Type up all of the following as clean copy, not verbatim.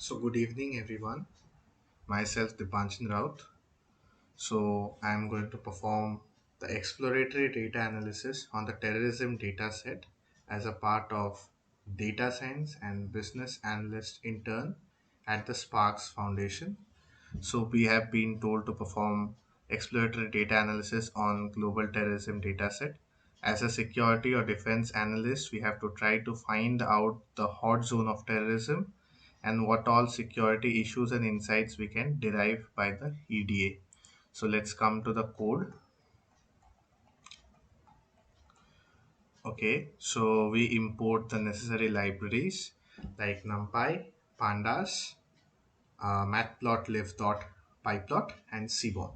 So good evening everyone. Myself Dipanchan Raut. So I am going to perform the exploratory data analysis on the terrorism data set as a part of data science and business analyst intern at the Sparks Foundation. So we have been told to perform exploratory data analysis on global terrorism dataset. As a security or defense analyst, we have to try to find out the hot zone of terrorism and what all security issues and insights we can derive by the EDA. So let's come to the code. Okay, so we import the necessary libraries like NumPy, Pandas, matplotlib.pyplot, and Seaborn.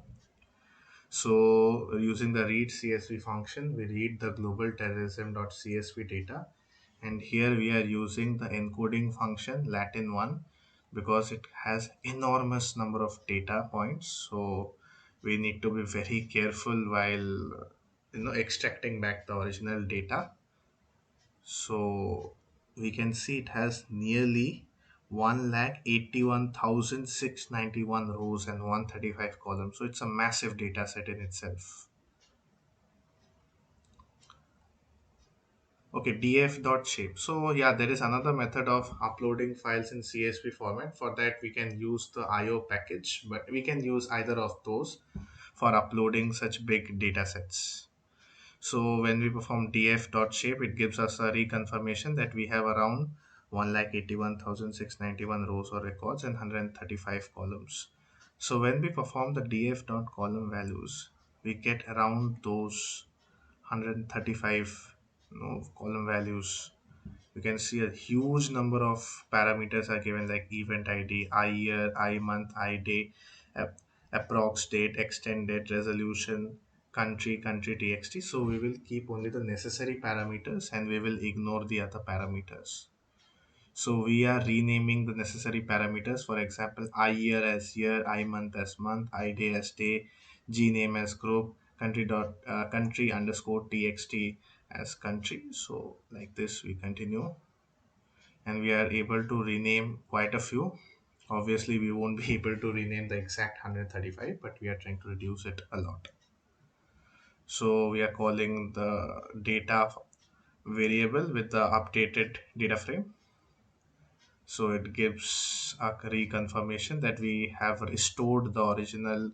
So using the read CSV function, we read the global terrorism.csv data. And here we are using the encoding function Latin 1 because it has enormous number of data points. So we need to be very careful while extracting back the original data. So we can see it has nearly 181,691 rows and 135 columns. So it's a massive data set in itself. Okay, df.shape. So yeah, there is another method of uploading files in CSV format. For that, we can use the IO package, but we can use either of those for uploading such big data sets. So when we perform df.shape, it gives us a reconfirmation that we have around 181,691 rows or records and 135 columns. So when we perform the df.column values, we get around those 135 column values. You can see a huge number of parameters are given like event ID, I year, I month, I day, ap- approx date, extended resolution, country txt. So we will keep only the necessary parameters and we will ignore the other parameters. So we are renaming the necessary parameters. For example, I year as year, I month as month, I day as day, G name as group, country underscore txt as country. So like this we continue and we are able to rename quite a few. Obviously, we won't be able to rename the exact 135, but we are trying to reduce it a lot. So we are calling the data variable with the updated data frame. So it gives a reconfirmation that we have restored the original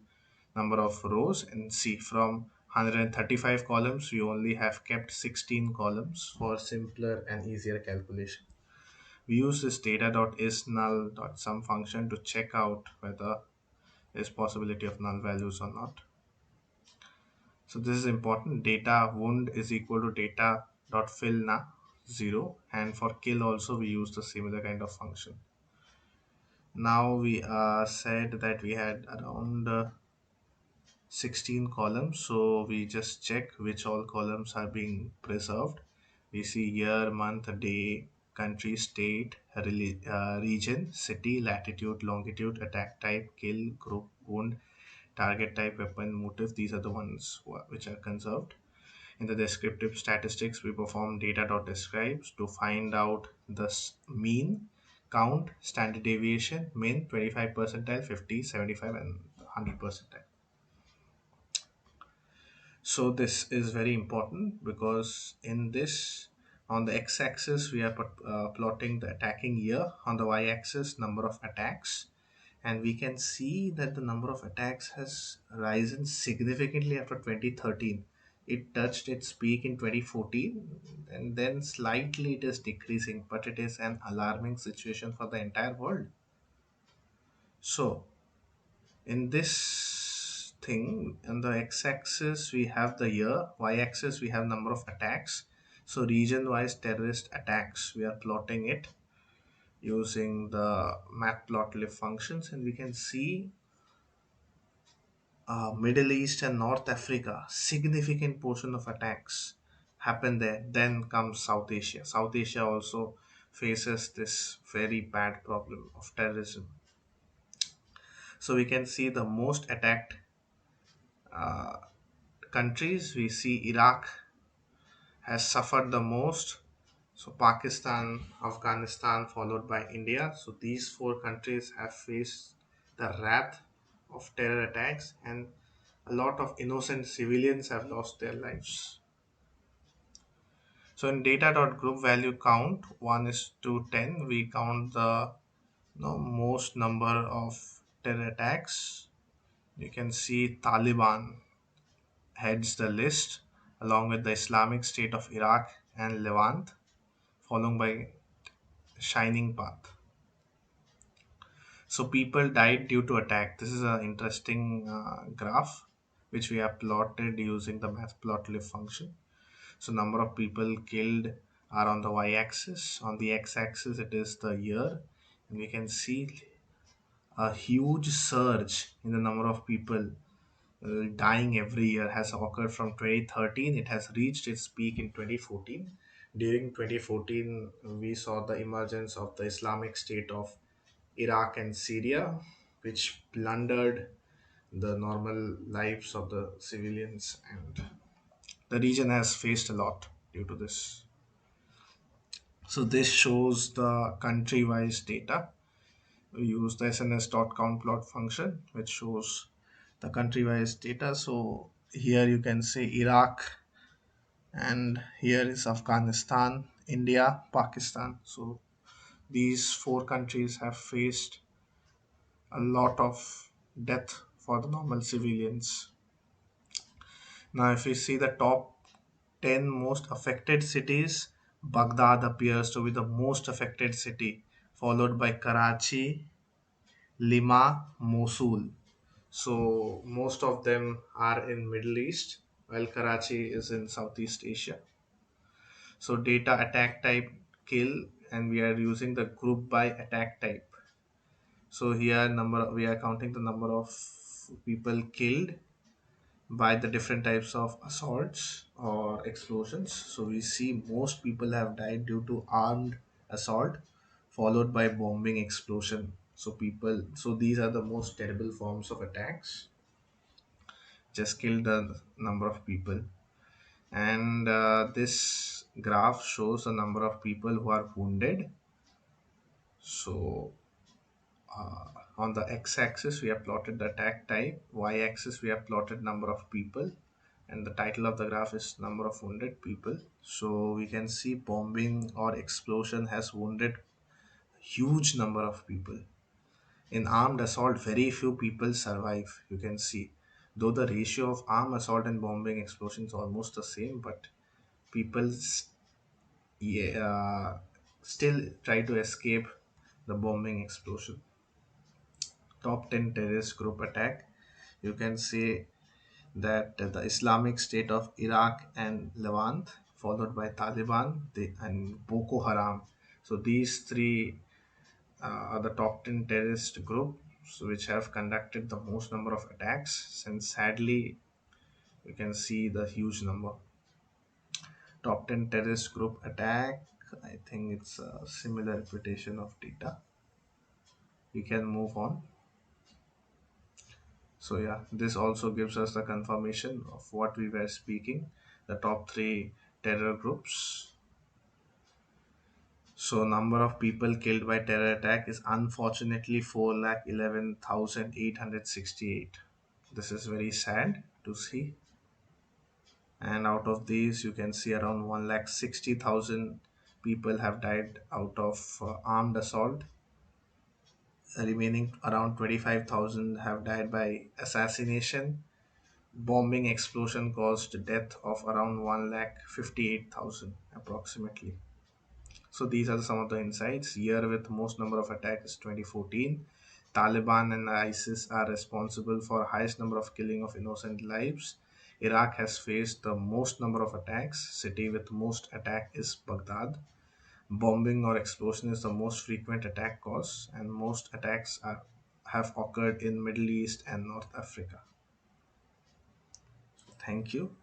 number of rows, and see from 135 columns we only have kept 16 columns for simpler and easier calculation. We use this data.isNull.sum function to check out whether there is possibility of null values or not. So this is important. Data wound is equal to data.fillNa 0, and for kill also we use the similar kind of function. Now we said that we had around 16 columns, so we just check which all columns are being preserved. We see year, month, day, country, state, region, city, latitude, longitude, attack type, kill, group, wound, target type, weapon, motive. These are the ones which are conserved. In the descriptive statistics, we perform data.describes to find out the mean, count, standard deviation, min, 25 percentile, 50, 75, and 100 percentile. So this is very important because in this, on the x-axis we are plotting the attacking year, on the y-axis number of attacks, and we can see that the number of attacks has risen significantly after 2013. It touched its peak in 2014 and then slightly it is decreasing, but it is an alarming situation for the entire world. So in this thing, on the x-axis we have the year, y-axis we have number of attacks. So region-wise terrorist attacks, we are plotting it using the matplotlib functions, and we can see Middle East and North Africa, significant portion of attacks happen there. Then comes South Asia. South Asia also faces this very bad problem of terrorism. So we can see the most attacked uh, countries. We see Iraq has suffered the most. So Pakistan, Afghanistan, followed by India. So these four countries have faced the wrath of terror attacks, and a lot of innocent civilians have lost their lives. So in data.group value count 1 is to 10, we count the most number of terror attacks. You can see Taliban heads the list along with the Islamic State of Iraq and Levant, followed by Shining Path. So people died due to attack. This is an interesting graph which we have plotted using the matplotlib function. So number of people killed are on the y-axis. On the x-axis it is the year, and we can see a huge surge in the number of people dying every year has occurred from 2013. It has reached its peak in 2014. During 2014, we saw the emergence of the Islamic State of Iraq and Syria, which plundered the normal lives of the civilians, and the region has faced a lot due to this. So this shows the country-wise data. We use the SNS.count plot function, which shows the country-wise data. So here you can say Iraq, and here is Afghanistan, India, Pakistan. So these four countries have faced a lot of death for the normal civilians. Now, if we see the top 10 most affected cities, Baghdad appears to be the most affected city, followed by Karachi, Lima, Mosul. So most of them are in Middle East, while Karachi is in Southeast Asia. So data attack type kill, and we are using the group by attack type. So here number we are counting the number of people killed by the different types of assaults or explosions. So we see most people have died due to armed assault, followed by bombing explosion. So these are the most terrible forms of attacks. Just killed the number of people, and this graph shows the number of people who are wounded. So on the x-axis we have plotted the attack type, y-axis we have plotted number of people, and the title of the graph is number of wounded people. So we can see bombing or explosion has wounded huge number of people. In armed assault very few people survive, you can see, though the ratio of armed assault and bombing explosion is almost the same, but people yeah, still try to escape the bombing explosion. Top 10 terrorist group attack, you can say that the Islamic State of Iraq and Levant, followed by Taliban and Boko Haram. So these three are the top 10 terrorist groups which have conducted the most number of attacks, and sadly you can see the huge number. Top 10 terrorist group attack, I think it's a similar reputation of data. We can move on. So yeah, this also gives us the confirmation of what we were speaking, the top three terror groups. So number of people killed by terror attack is unfortunately 4,11,868. This is very sad to see. And out of these, you can see around 1,60,000 people have died out of armed assault. Remaining around 25,000 have died by assassination. Bombing explosion caused death of around 1,58,000 approximately. So these are some of the insights. Year with most number of attacks is 2014. Taliban and ISIS are responsible for highest number of killing of innocent lives. Iraq has faced the most number of attacks. City with most attack is Baghdad. Bombing or explosion is the most frequent attack cause, and most attacks have occurred in Middle East and North Africa. Thank you.